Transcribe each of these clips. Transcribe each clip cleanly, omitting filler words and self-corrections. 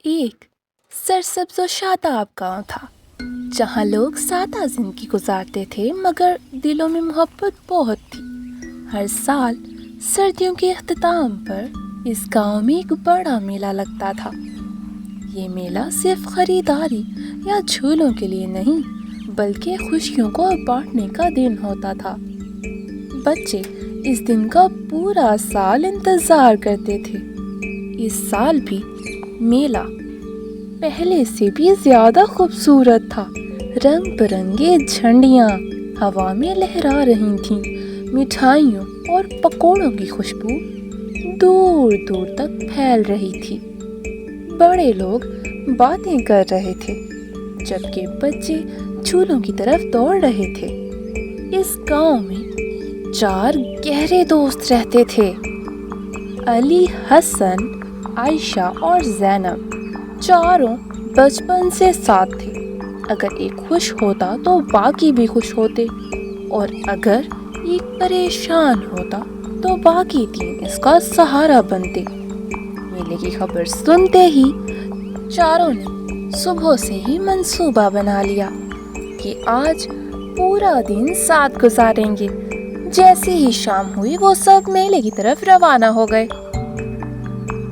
ایک سرسبز و شاداب گاؤں تھا جہاں لوگ سادہ زندگی گزارتے تھے، مگر دلوں میں محبت بہت تھی۔ ہر سال سردیوں کے اختتام پر اس گاؤں میں ایک بڑا میلہ لگتا تھا۔ یہ میلہ صرف خریداری یا جھولوں کے لیے نہیں، بلکہ خوشیوں کو بانٹنے کا دن ہوتا تھا۔ بچے اس دن کا پورا سال انتظار کرتے تھے۔ اس سال بھی میلہ پہلے سے بھی زیادہ خوبصورت تھا۔ رنگ برنگے جھنڈیاں ہوا میں لہرا رہی تھیں، مٹھائیوں اور پکوڑوں کی خوشبو دور دور تک پھیل رہی تھی۔ بڑے لوگ باتیں کر رہے تھے، جبکہ بچے جھولوں کی طرف دوڑ رہے تھے۔ اس گاؤں میں 4 گہرے دوست رہتے تھے: علی، حسن، عائشہ اور زینب۔ چاروں بچپن سے ساتھ تھے۔ اگر ایک خوش ہوتا تو باقی بھی خوش ہوتے، اور اگر ایک پریشان ہوتا تو باقی 3 اس کا سہارا بنتے۔ میلے کی خبر سنتے ہی چاروں نے صبح سے ہی منصوبہ بنا لیا کہ آج پورا دن ساتھ گزاریں گے۔ جیسے ہی شام ہوئی وہ سب میلے کی طرف روانہ ہو گئے۔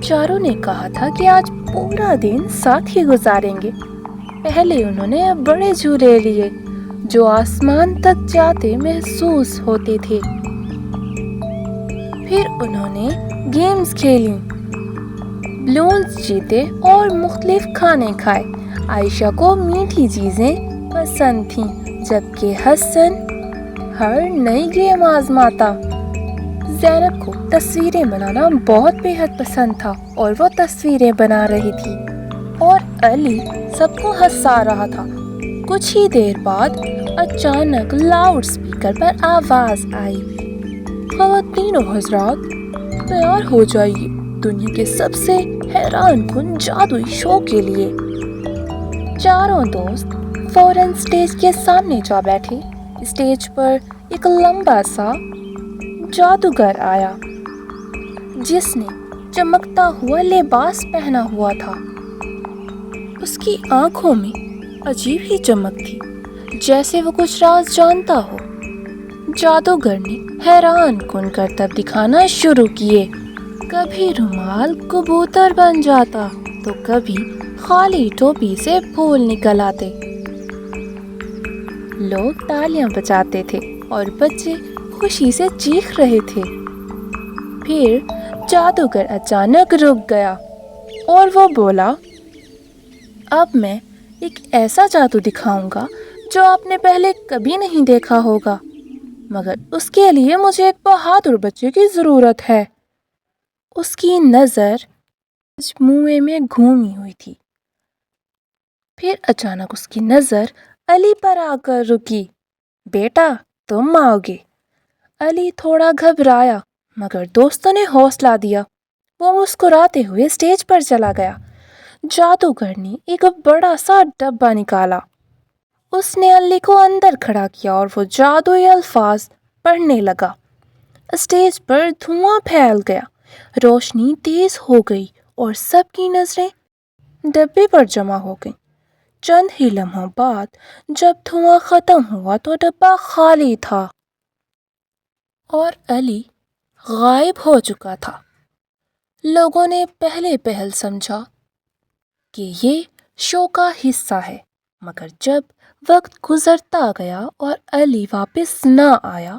چاروں نے کہا تھا کہ آج پورا دن ساتھ ہی گزاریں گے۔ پہلے انہوں نے بڑے جھولے لیے جو آسمان تک جاتے محسوس ہوتے تھے۔ پھر انہوں نے گیمز کھیلی، بلونز جیتے اور مختلف کھانے کھائے۔ عائشہ کو میٹھی چیزیں پسند تھیں، جبکہ حسن ہر نئی گیم آزماتا۔ زینب کو تصویریں بنانا بہت بے حد پسند تھا اور وہ تصویریں بنا رہی تھی، اور علی سب کو ہنسا رہا تھا۔ کچھ ہی دیر بعد اچانک لاؤڈ اسپیکر پر آواز آئی: خواتین و حضرات، تیار ہو جائیے دنیا کے سب سے حیران کن جادوئی شو کے لیے۔ چاروں دوست فوراً اسٹیج کے سامنے جا بیٹھے۔ اسٹیج پر ایک لمبا سا جادوگر آیا جس نے چمکتا ہوا لباس پہنا ہوا تھا۔ اس کی آنکھوں میں عجیب ہی چمک تھی، جیسے وہ کچھ راز جانتا ہو۔ جادوگر نے حیران کن کرتب دکھانا شروع کیے۔ کبھی رومال کبوتر بن جاتا تو کبھی خالی ٹوپی سے پھول نکل آتے۔ لوگ تالیاں بجاتے تھے اور بچے خوشی سے چیخ رہے تھے۔ پھر جادوگر اچانک رک گیا اور وہ بولا: اب میں ایک ایسا جادو دکھاؤں گا جو آپ نے پہلے کبھی نہیں دیکھا ہوگا، مگر اس کے لیے مجھے ایک بہادر بچے کی ضرورت ہے۔ اس کی نظر مجموعے میں گھومی ہوئی تھی۔ پھر اچانک اس کی نظر علی پر آ کر رکی۔ بیٹا، تم آؤ گے۔ علی تھوڑا گھبرایا، مگر دوستوں نے حوصلہ دیا۔ وہ مسکراتے ہوئے اسٹیج پر چلا گیا۔ جادوگر نے ایک بڑا سا ڈبہ نکالا۔ اس نے علی کو اندر کھڑا کیا اور وہ جادوئی الفاظ پڑھنے لگا۔ اسٹیج پر دھواں پھیل گیا، روشنی تیز ہو گئی اور سب کی نظریں ڈبے پر جمع ہو گئیں۔ چند ہی لمحوں بعد جب دھواں ختم ہوا تو ڈبہ خالی تھا اور علی غائب ہو چکا تھا۔ لوگوں نے پہل سمجھا کہ یہ شو کا حصہ ہے، مگر جب وقت گزرتا گیا اور علی واپس نہ آیا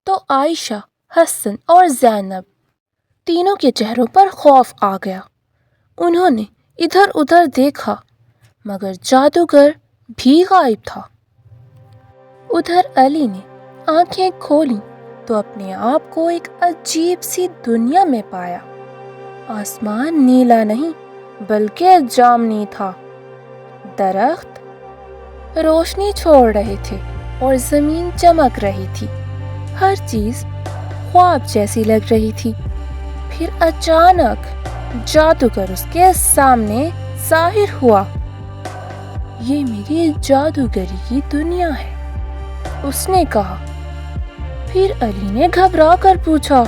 تو عائشہ، حسن اور زینب تینوں کے چہروں پر خوف آ گیا۔ انہوں نے ادھر ادھر دیکھا، مگر جادوگر بھی غائب تھا۔ ادھر علی نے آنکھیں کھولیں تو اپنے آپ کو ایک عجیب سی دنیا میں پایا۔ آسمان نیلا نہیں بلکہ جامنی تھا۔ درخت روشنی چھوڑ رہے تھے اور زمین چمک رہی تھی۔ ہر چیز خواب جیسی لگ رہی تھی۔ پھر اچانک جادوگر اس کے سامنے ظاہر ہوا۔ یہ میری جادوگری کی دنیا ہے، اس نے کہا۔ پھر علی نے گھبرا کر پوچھا: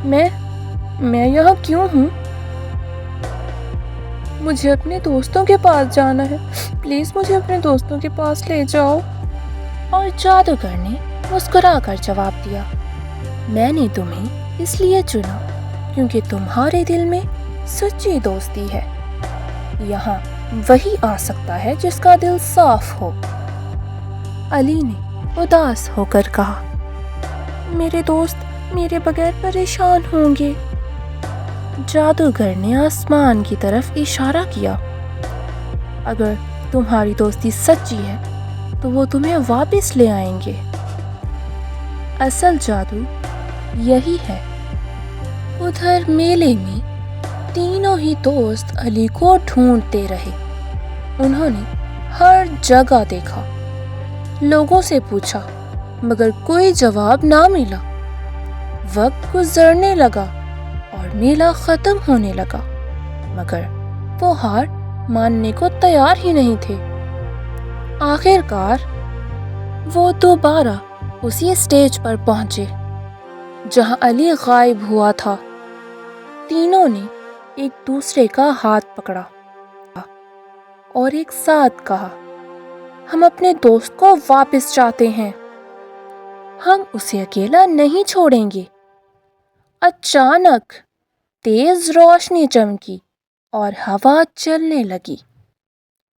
میں یہاں کیوں ہوں؟ مجھے اپنے دوستوں کے پاس جانا ہے، پلیز مجھے اپنے دوستوں کے پاس لے جاؤ۔ اور جادوگر نے مسکرا کر جواب دیا، میں نے تمہیں اس لیے چنا کیونکہ تمہارے دل میں سچی دوستی ہے۔ یہاں وہی آ سکتا ہے جس کا دل صاف ہو۔ علی نے اداس ہو کر کہا، میرے دوست میرے بغیر پریشان ہوں گے۔ جادوگر نے آسمان کی طرف اشارہ کیا، اگر تمہاری دوستی سچی ہے تو وہ تمہیں واپس لے آئیں گے۔ اصل جادو یہی ہے۔ ادھر میلے میں تینوں ہی دوست علی کو ڈھونڈتے رہے۔ انہوں نے ہر جگہ دیکھا، لوگوں سے پوچھا، مگر کوئی جواب نہ ملا۔ وقت گزرنے لگا اور میلہ ختم ہونے لگا، مگر وہ ہار ماننے کو تیار ہی نہیں تھے۔ آخر کار وہ دوبارہ اسی اسٹیج پر پہنچے جہاں علی غائب ہوا تھا۔ تینوں نے ایک دوسرے کا ہاتھ پکڑا اور ایک ساتھ کہا، ہم اپنے دوست کو واپس چاہتے ہیں، ہم اسے اکیلا نہیں چھوڑیں گے۔ اچانک تیز روشنی چمکی اور ہوا چلنے لگی،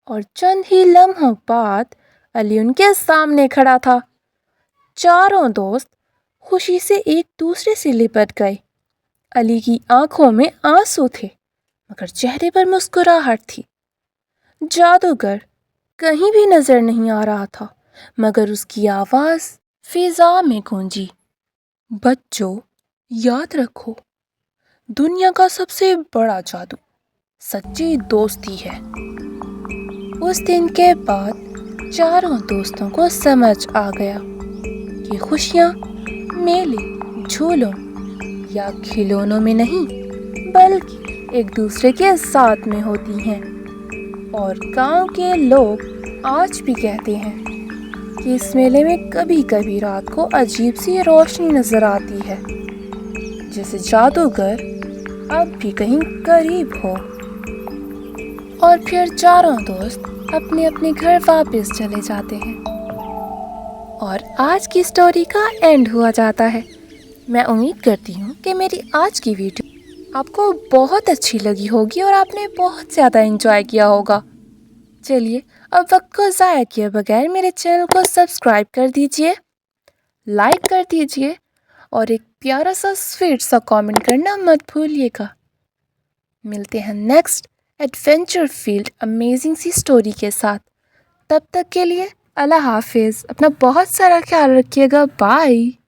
اور چند ہی لمحوں بعد علی ان کے سامنے کھڑا تھا۔ چاروں دوست خوشی سے ایک دوسرے سے لپٹ گئے۔ علی کی آنکھوں میں آنسو تھے، مگر چہرے پر مسکراہٹ تھی۔ جادوگر کہیں بھی نظر نہیں آ رہا تھا، مگر اس کی آواز فضا میں گونجی، بچوں یاد رکھو، دنیا کا سب سے بڑا جادو سچی دوستی ہے۔ اس دن کے بعد چاروں دوستوں کو سمجھ آ گیا کہ خوشیاں میلے، جھولوں یا کھلونوں میں نہیں بلکہ ایک دوسرے کے ساتھ میں ہوتی ہیں۔ اور گاؤں کے لوگ آج بھی کہتے ہیں کہ اس میلے میں کبھی کبھی رات کو عجیب سی روشنی نظر آتی ہے، جیسے جادوگر اب بھی کہیں قریب ہو۔ اور پھر چاروں دوست اپنے اپنے گھر واپس چلے جاتے ہیں، اور آج کی سٹوری کا اینڈ ہوا جاتا ہے۔ میں امید کرتی ہوں کہ میری آج کی ویڈیو آپ کو بہت اچھی لگی ہوگی اور آپ نے بہت زیادہ انجوائے کیا ہوگا۔ چلیے اب وقت کو ضائع کیے بغیر میرے چینل کو سبسکرائب کر دیجئے، لائک کر دیجئے، اور ایک پیارا سا سویٹ سا کامنٹ کرنا مت بھولیے گا۔ ملتے ہیں نیکسٹ ایڈونچر فیلڈ امیزنگ سی سٹوری کے ساتھ۔ تب تک کے لیے اللہ حافظ، اپنا بہت سارا خیال رکھیے گا، بائے۔